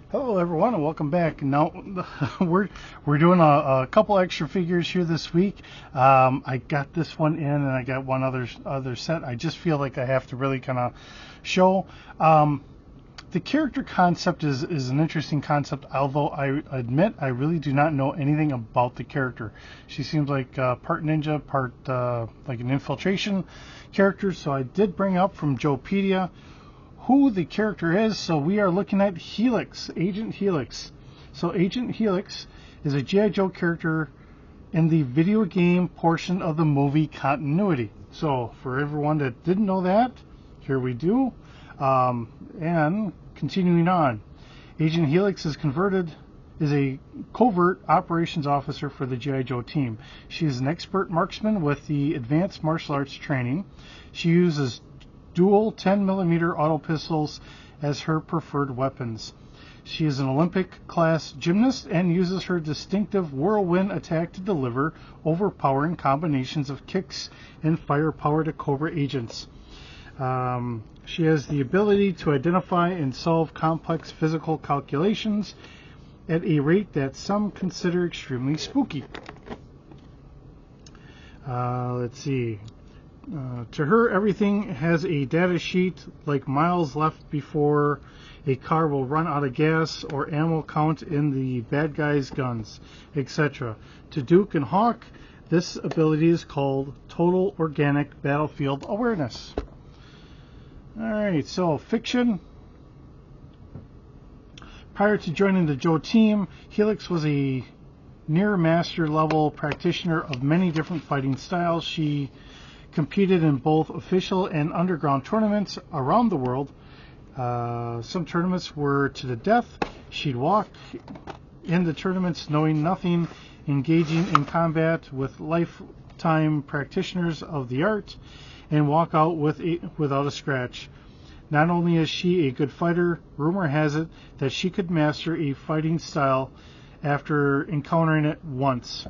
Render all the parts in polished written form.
Hello everyone and welcome back. Now we're doing a couple extra figures here this week. I got this one in and I got one other set. I just feel like I have to really kind of show. The character concept is an interesting concept, although I admit I really do not know anything about the character. She seems like part ninja, part like an infiltration character. So I did bring up from Joepedia who the character is. So we are looking at Helix, Agent Helix. So Agent Helix is a G.I. Joe character in the video game portion of the movie continuity. So for everyone that didn't know that, here we do. And continuing on, Agent Helix is a covert operations officer for the G.I. Joe team. She is an expert marksman with the advanced martial arts training. She uses dual 10mm auto pistols as her preferred weapons. She is an Olympic-class gymnast and uses her distinctive whirlwind attack to deliver overpowering combinations of kicks and firepower to Cobra agents. She has the ability to identify and solve complex physical calculations at a rate that some consider extremely spooky. Let's see. To her, everything has a data sheet, like miles left before a car will run out of gas or ammo count in the bad guys' guns, etc. To Duke and Hawk, this ability is called Total Organic Battlefield Awareness. Alright, so fiction. Prior to joining the Joe team, Helix was a near master level practitioner of many different fighting styles. She competed in both official and underground tournaments around the world. Some tournaments were to the death. She'd walk in the tournaments knowing nothing, engaging in combat with lifetime practitioners of the art, and walk out without a scratch. Not only is she a good fighter, rumor has it that she could master a fighting style after encountering it once.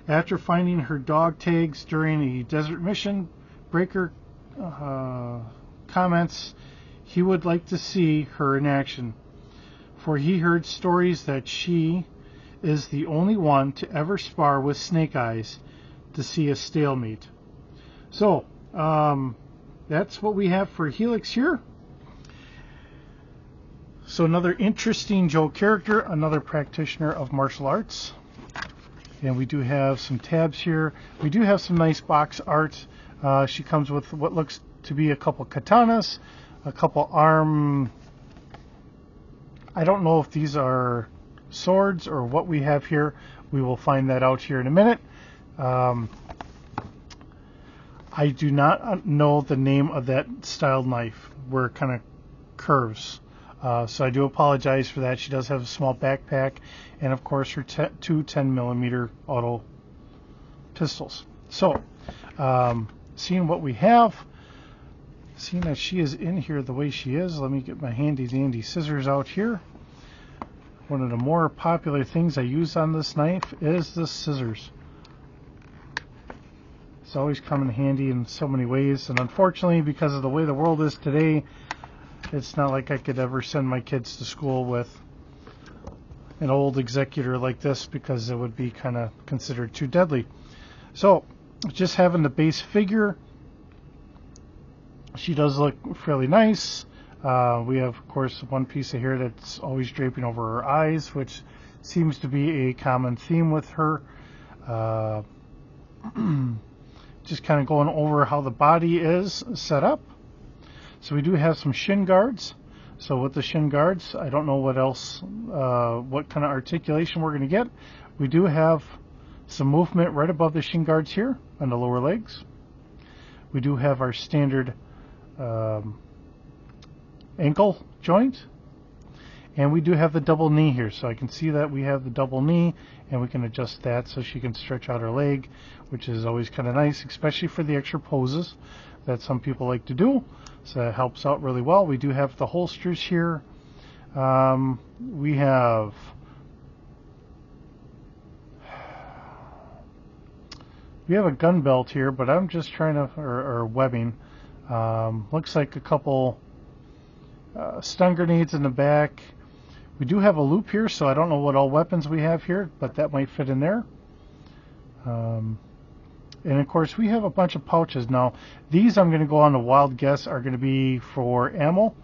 After finding her dog tags during a desert mission, Breaker comments he would like to see her in action, for he heard stories that she is the only one to ever spar with Snake Eyes to see a stalemate. So, that's what we have for Helix here. So another interesting Joe character, another practitioner of martial arts. And we do have some tabs here. We do have some nice box art. She comes with what looks to be a couple katanas, a couple arm... I don't know if these are swords or what we have here. We will find that out here in a minute. I do not know the name of that styled knife where it kind of curves. So I do apologize for that. She does have a small backpack and, of course, her two 10mm auto pistols. So, seeing what we have, seeing that she is in here the way she is, let me get my handy-dandy scissors out here. One of the more popular things I use on this knife is the scissors. It's always come in handy in so many ways, and unfortunately, because of the way the world is today, it's not like I could ever send my kids to school with an old executor like this, because it would be kind of considered too deadly. So, just having the base figure, she does look fairly nice. We have, of course, one piece of hair that's always draping over her eyes, which seems to be a common theme with her. Just kind of going over how the body is set up. So we do have some shin guards. So with the shin guards, I don't know what else, what kind of articulation we're going to get. We do have some movement right above the shin guards here on the lower legs. We do have our standard ankle joint. And we do have the double knee here. So I can see that we have the double knee, and we can adjust that so she can stretch out her leg, which is always kind of nice, especially for the extra poses that some people like to do. So that helps out really well. We do have the holsters here. We have a gun belt here, but I'm just trying to, or webbing. Looks like a couple stun grenades in the back. We do have a loop here, so I don't know what all weapons we have here, but that might fit in there. And of course, we have a bunch of pouches. Now, these I'm going to go on a wild guess are going to be for ammo,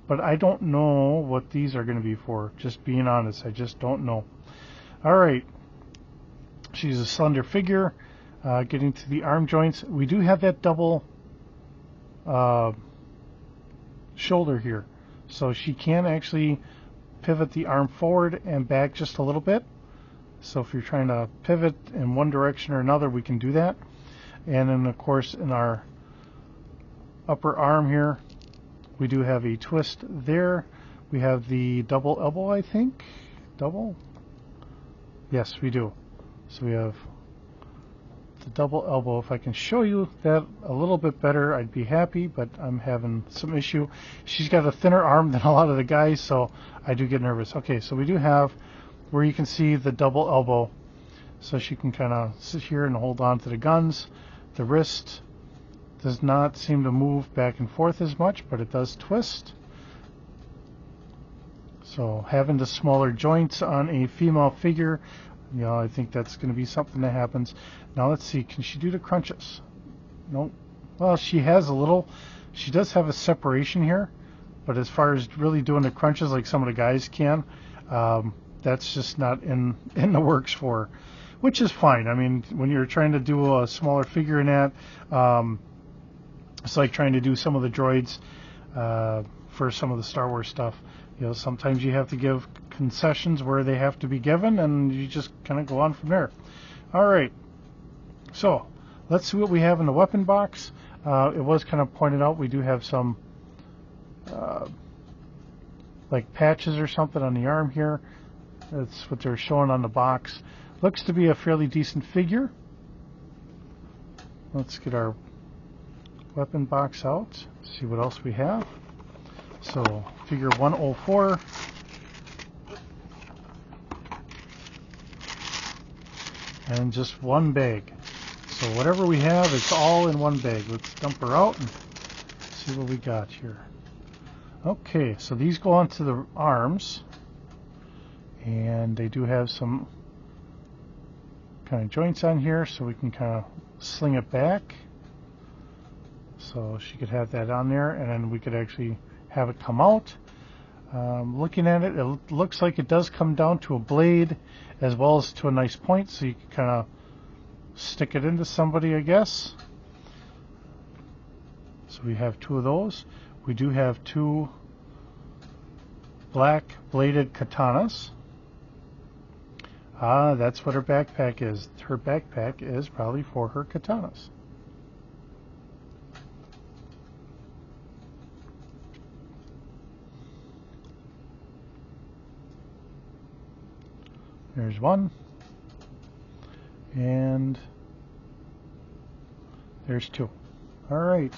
but I don't know what these are going to be for. Just being honest, I just don't know. All right. She's a slender figure. Getting to the arm joints, we do have that double shoulder here. So she can actually pivot the arm forward and back just a little bit. So if you're trying to pivot in one direction or another, we can do that. And then, of course, in our upper arm here, we do have a twist there. We have the double elbow, I think. Double? Yes, we do. So we have the double elbow. If I can show you that a little bit better, I'd be happy, but I'm having some issue. She's got a thinner arm than a lot of the guys, so I do get nervous. Okay, so we do have where you can see the double elbow. So she can kind of sit here and hold on to the guns. The wrist does not seem to move back and forth as much, but it does twist. So having the smaller joints on a female figure, you know, I think that's going to be something that happens. Now let's see, can she do the crunches? No. Well, she has a little, she does have a separation here, but as far as really doing the crunches like some of the guys can, that's just not in the works for her, which is fine. I mean, when you're trying to do a smaller figure in that, it's like trying to do some of the droids for some of the Star Wars stuff. You know, sometimes you have to give concessions where they have to be given, and you just kind of go on from there. All right, so let's see what we have in the weapon box. It was kind of pointed out we do have some like patches or something on the arm here. That's what they're showing on the box. Looks to be a fairly decent figure. Let's get our weapon box out, see what else we have. So, figure 104. And just one bag. So whatever we have, it's all in one bag. Let's dump her out and see what we got here. Okay, so these go onto the arms. And they do have some kind of joints on here, so we can kind of sling it back. So she could have that on there, and then we could actually have it come out. Looking at it, it looks like it does come down to a blade as well as to a nice point, so you can kind of stick it into somebody, I guess. So we have two of those. We do have two black bladed katanas. That's what her backpack is. Her backpack is probably for her katanas. There's one. And there's two. All right.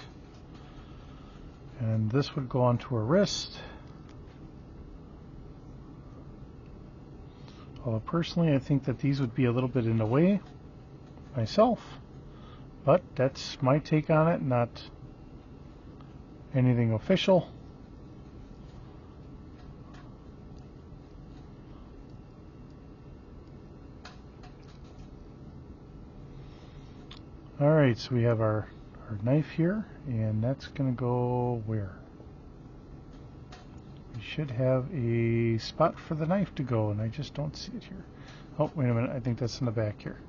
And this would go onto her wrist. Although personally, I think that these would be a little bit in the way myself. But that's my take on it, not anything official. Alright, so we have our knife here, and that's going to go where? We should have a spot for the knife to go, and I just don't see it here. Oh, wait a minute, I think that's in the back here.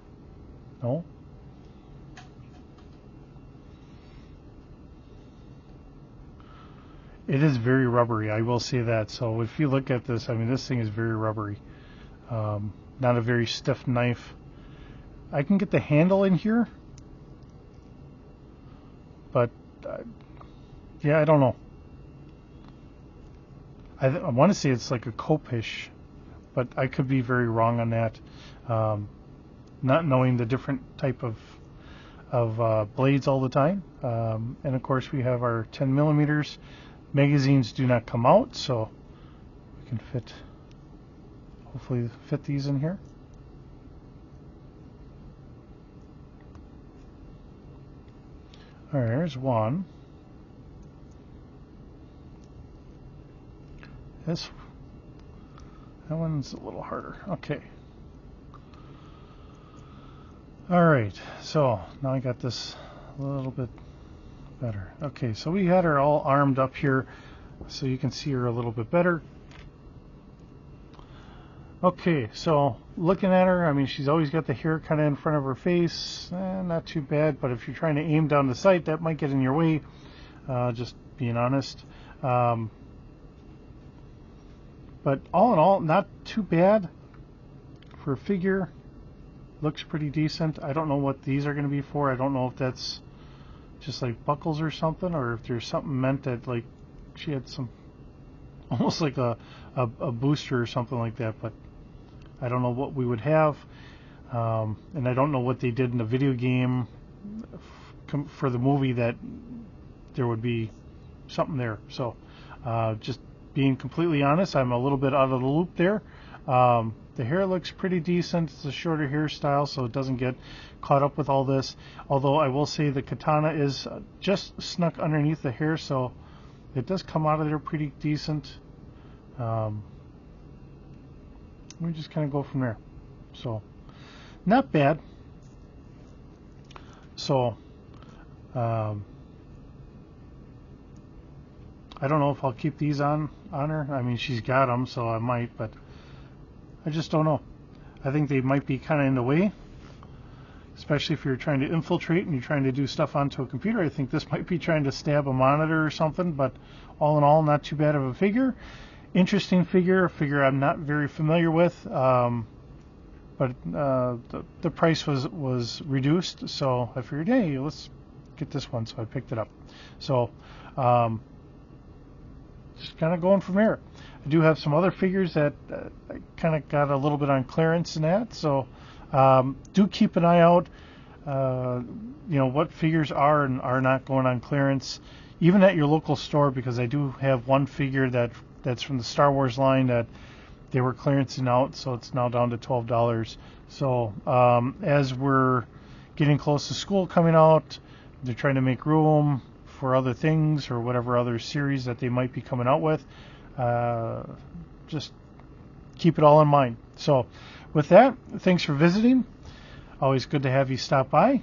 No? It is very rubbery, I will say that. So if you look at this, I mean, this thing is very rubbery. Not a very stiff knife. I can get the handle in here, but yeah, I don't know. I want to say it's like a copish, but I could be very wrong on that. Not knowing the different type of blades all the time. And of course we have our 10 millimeters. Magazines do not come out, so we can hopefully fit these in here. Alright, here's one. That one's a little harder. Okay. Alright, so now I got this a little bit better. Okay, so we had her all armed up here so you can see her a little bit better. Okay, so looking at her, I mean, she's always got the hair kind of in front of her face. Not too bad, but if you're trying to aim down the sight, that might get in your way. Just being honest. But all in all, not too bad for a figure. Looks pretty decent. I don't know what these are going to be for. I don't know if that's just like buckles or something, or if there's something meant that like she had some almost like a booster or something like that, but I don't know what we would have. And I don't know what they did in the video game for the movie that there would be something there. So just being completely honest, I'm a little bit out of the loop there. The hair looks pretty decent. It's a shorter hairstyle, so it doesn't get caught up with all this. Although I will say the katana is just snuck underneath the hair, so it does come out of there pretty decent. We just kind of go from there. So, not bad. So, I don't know if I'll keep these on her. I mean, she's got them, so I might, but I just don't know. I think they might be kind of in the way, especially if you're trying to infiltrate and you're trying to do stuff onto a computer. I think this might be trying to stab a monitor or something, but all in all, not too bad of a figure. Interesting figure, a figure I'm not very familiar with, but the price was reduced, so I figured, hey, let's get this one, so I picked it up. So just kind of going from there. I do have some other figures that I kind of got a little bit on clearance and that, so do keep an eye out, what figures are and are not going on clearance, even at your local store, because I do have one figure that's from the Star Wars line that they were clearancing out, so it's now down to $12. So as we're getting close to school coming out, they're trying to make room for other things or whatever other series that they might be coming out with. Just keep it all in mind. So with that, thanks for visiting. Always good to have you stop by.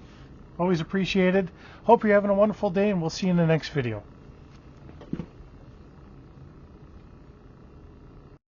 Always appreciated. Hope you're having a wonderful day, and we'll see you in the next video.